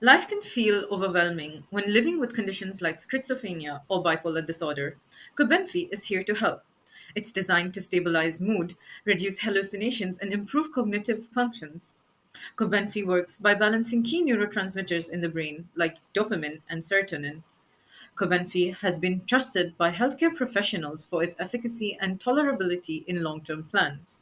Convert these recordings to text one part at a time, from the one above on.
Life can feel overwhelming when living with conditions like schizophrenia or bipolar disorder. Cobenfy is here to help. It's designed to stabilize mood, reduce hallucinations, and improve cognitive functions. Cobenfy works by balancing key neurotransmitters in the brain, like dopamine and serotonin. Cobenfy has been trusted by healthcare professionals for its efficacy and tolerability in long term plans.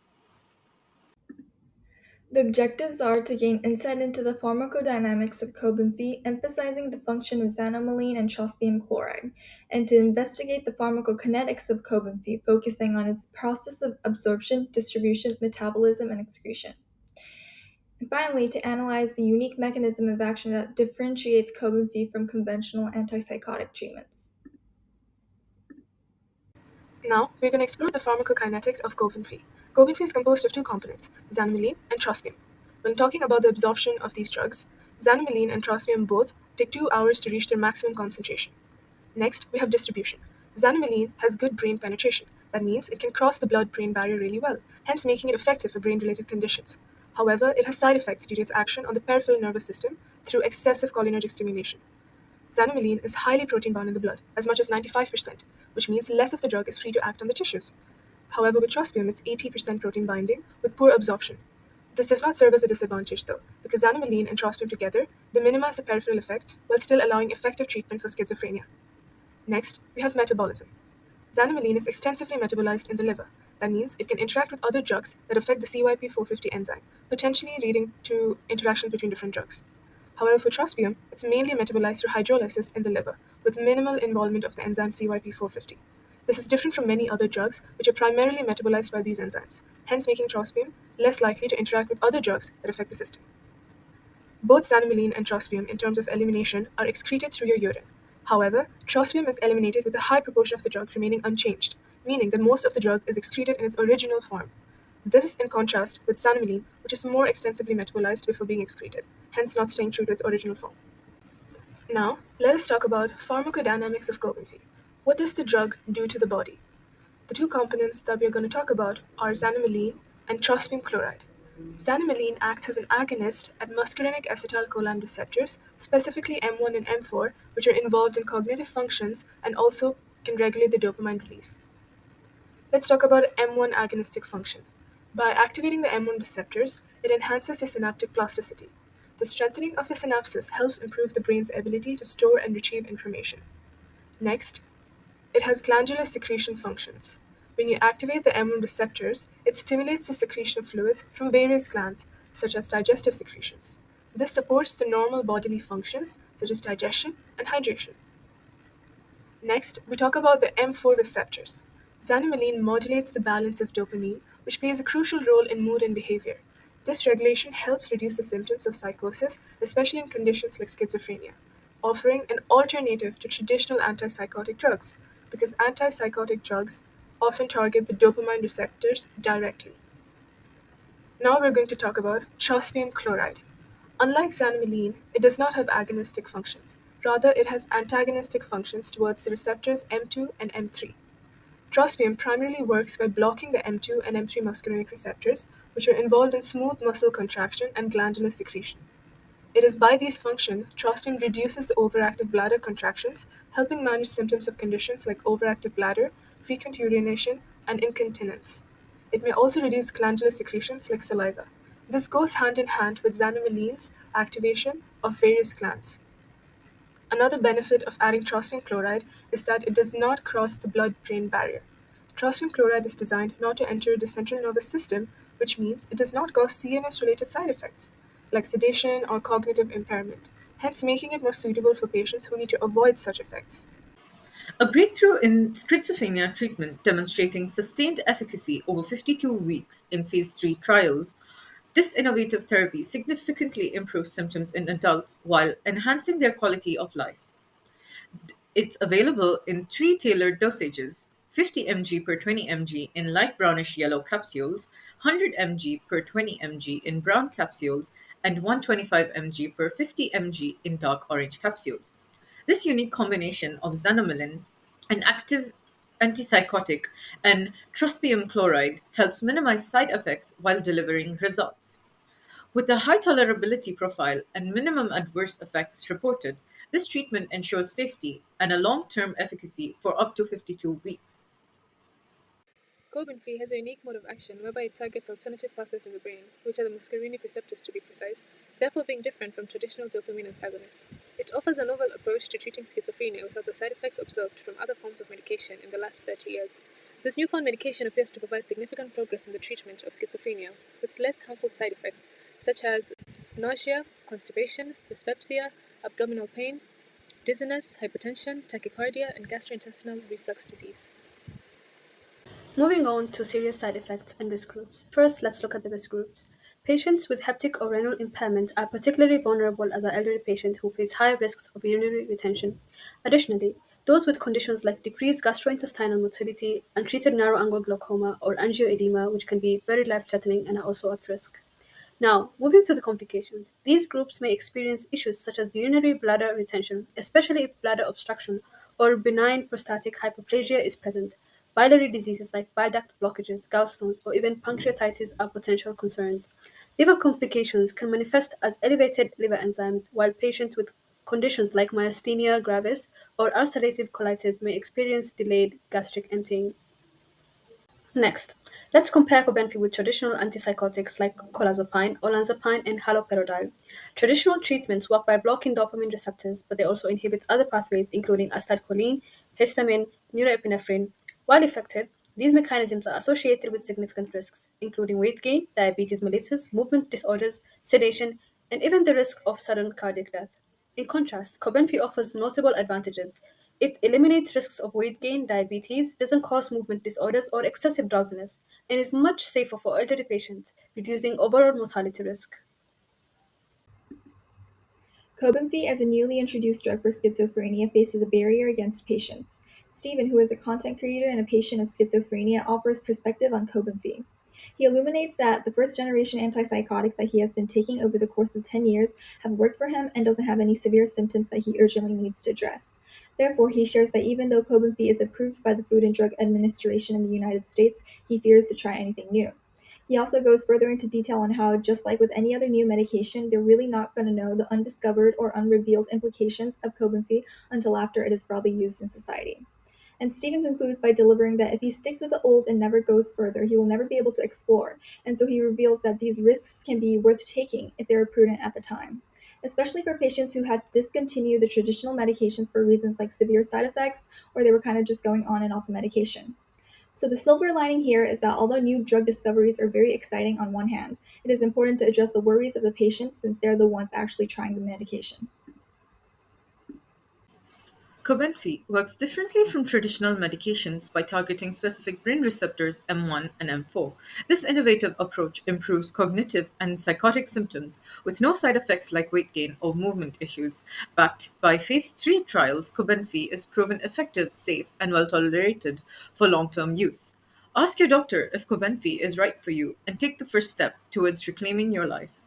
The objectives are to gain insight into the pharmacodynamics of Cobenfy, emphasizing the function of xanomeline and trospium chloride, and to investigate the pharmacokinetics of Cobenfy, focusing on its process of absorption, distribution, metabolism, and excretion. And finally, to analyze the unique mechanism of action that differentiates Cobenfy from conventional antipsychotic treatments. Now, we're going to explore the pharmacokinetics of Cobenfy. Cobenfy is composed of two components, xanomeline and trospium. When talking about the absorption of these drugs, xanomeline and trospium both take 2 hours to reach their maximum concentration. Next, we have distribution. Xanomeline has good brain penetration. That means it can cross the blood brain barrier really well, hence making it effective for brain related conditions. However, it has side effects due to its action on the peripheral nervous system through excessive cholinergic stimulation. Xanomeline is highly protein bound in the blood, as much as 95%, which means less of the drug is free to act on the tissues. However, with trospium, it's 80% protein binding with poor absorption. This does not serve as a disadvantage though, because xanomeline and trospium together, they minimize the peripheral effects while still allowing effective treatment for schizophrenia. Next, we have metabolism. Xanomeline is extensively metabolized in the liver. That means it can interact with other drugs that affect the CYP450 enzyme, potentially leading to interactions between different drugs. However, for trospium, it's mainly metabolized through hydrolysis in the liver, with minimal involvement of the enzyme CYP450. This is different from many other drugs, which are primarily metabolized by these enzymes, hence making trospium less likely to interact with other drugs that affect the system. Both xanomeline and trospium, in terms of elimination, are excreted through your urine. However, trospium is eliminated with a high proportion of the drug remaining unchanged, meaning that most of the drug is excreted in its original form. This is in contrast with xanomeline, which is more extensively metabolized before being excreted, hence not staying true to its original form. Now, let us talk about pharmacodynamics of Cobenfy. What does the drug do to the body? The two components that we are going to talk about are xanomeline and trospium chloride. Xanomeline acts as an agonist at muscarinic acetylcholine receptors, specifically M1 and M4, which are involved in cognitive functions and also can regulate the dopamine release. Let's talk about M1 agonistic function. By activating the M1 receptors, it enhances the synaptic plasticity. The strengthening of the synapses helps improve the brain's ability to store and retrieve information. Next, it has glandular secretion functions. When you activate the M1 receptors, it stimulates the secretion of fluids from various glands, such as digestive secretions. This supports the normal bodily functions, such as digestion and hydration. Next, we talk about the M4 receptors. Xanomeline modulates the balance of dopamine, which plays a crucial role in mood and behavior. This regulation helps reduce the symptoms of psychosis, especially in conditions like schizophrenia, offering an alternative to traditional antipsychotic drugs, because antipsychotic drugs often target the dopamine receptors directly. Now we're going to talk about trospium chloride. Unlike xanomeline, it does not have agonistic functions. Rather, it has antagonistic functions towards the receptors M2 and M3. Trospium primarily works by blocking the M2 and M3 muscarinic receptors, which are involved in smooth muscle contraction and glandular secretion. It is by these functions, trospium reduces the overactive bladder contractions, helping manage symptoms of conditions like overactive bladder, frequent urination, and incontinence. It may also reduce glandular secretions like saliva. This goes hand in hand with xanomeline's activation of various glands. Another benefit of adding trospium chloride is that it does not cross the blood brain barrier. Trospium chloride is designed not to enter the central nervous system, which means it does not cause CNS related side effects, like sedation or cognitive impairment, hence making it more suitable for patients who need to avoid such effects. A breakthrough in schizophrenia treatment demonstrating sustained efficacy over 52 weeks in phase 3 trials, this innovative therapy significantly improves symptoms in adults while enhancing their quality of life. It's available in three tailored dosages: 50 mg per 20 mg in light brownish yellow capsules, 100 mg per 20 mg in brown capsules, and 125 mg per 50 mg in dark orange capsules. This unique combination of xanomeline, an active antipsychotic, and trospium chloride helps minimize side effects while delivering results. With a high tolerability profile and minimum adverse effects reported, this treatment ensures safety and a long term efficacy for up to 52 weeks. Cobenfy has a unique mode of action whereby it targets alternative pathways in the brain, which are the muscarinic receptors to be precise, therefore being different from traditional dopamine antagonists. It offers a novel approach to treating schizophrenia without the side effects observed from other forms of medication in the last 30 years. This newfound medication appears to provide significant progress in the treatment of schizophrenia, with less harmful side effects, such as nausea, constipation, dyspepsia, abdominal pain, dizziness, hypertension, tachycardia, and gastrointestinal reflux disease. Moving on to serious side effects and risk groups. First, let's look at the risk groups. Patients with hepatic or renal impairment are particularly vulnerable as an elderly patient who face high risks of urinary retention. Additionally, those with conditions like decreased gastrointestinal motility, untreated narrow angle glaucoma, or angioedema, which can be very life threatening and are also at risk. Now, moving to the complications. These groups may experience issues such as urinary bladder retention, especially if bladder obstruction or benign prostatic hyperplasia is present. Biliary diseases like bile duct blockages, gallstones, or even pancreatitis are potential concerns. Liver complications can manifest as elevated liver enzymes, while patients with conditions like myasthenia gravis or ulcerative colitis may experience delayed gastric emptying. Next, let's compare Cobenfy with traditional antipsychotics like clozapine, olanzapine, and haloperidol. Traditional treatments work by blocking dopamine receptors, but they also inhibit other pathways, including acetylcholine, histamine, neuroepinephrine. While effective, these mechanisms are associated with significant risks, including weight gain, diabetes mellitus, movement disorders, sedation, and even the risk of sudden cardiac death. In contrast, Cobenfy offers notable advantages. It eliminates risks of weight gain, diabetes, doesn't cause movement disorders or excessive drowsiness, and is much safer for elderly patients, reducing overall mortality risk. Cobenfy, as a newly introduced drug for schizophrenia, faces a barrier against patients. Stephen, who is a content creator and a patient of schizophrenia, offers perspective on Cobenfy. He illuminates that the first generation antipsychotics that he has been taking over the course of 10 years have worked for him and doesn't have any severe symptoms that he urgently needs to address. Therefore, he shares that even though Cobenfy is approved by the Food and Drug Administration in the United States, he fears to try anything new. He also goes further into detail on how, just like with any other new medication, they're really not going to know the undiscovered or unrevealed implications of Cobenfy until after it is broadly used in society. And Stephen concludes by delivering that if he sticks with the old and never goes further, he will never be able to explore. And so he reveals that these risks can be worth taking if they were prudent at the time, especially for patients who had to discontinue the traditional medications for reasons like severe side effects, or they were kind of just going on and off the medication. So the silver lining here is that although new drug discoveries are very exciting on one hand, it is important to address the worries of the patients since they're the ones actually trying the medication. Cobenfy works differently from traditional medications by targeting specific brain receptors M1 and M4. This innovative approach improves cognitive and psychotic symptoms with no side effects like weight gain or movement issues. Backed by phase 3 trials, Cobenfy is proven effective, safe, and well tolerated for long term use. Ask your doctor if Cobenfy is right for you and take the first step towards reclaiming your life.